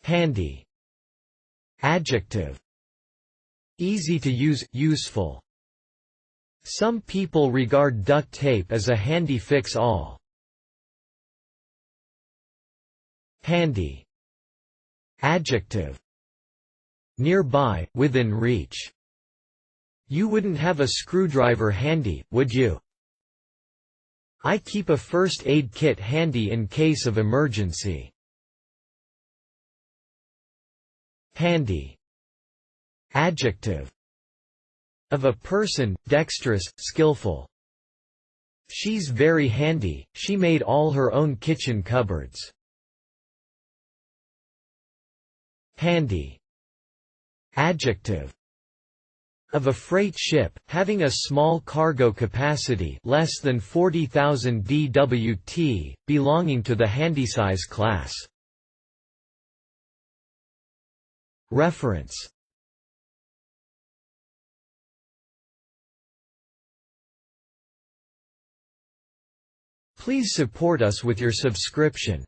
Handy. Adjective. Easy to use, useful. Some people regard duct tape as a handy fix-all. Handy. Adjective. Nearby, within reach. You wouldn't have a screwdriver handy, would you? I keep a first aid kit handy in case of emergency. Handy. Adjective. Of a person, dexterous, skillful. She's very handy, she made all her own kitchen cupboards. Handy. Adjective. Of a freight ship, having a small cargo capacity less than 40,000 dwt, belonging to the handysize class. Reference. Please support us with your subscription.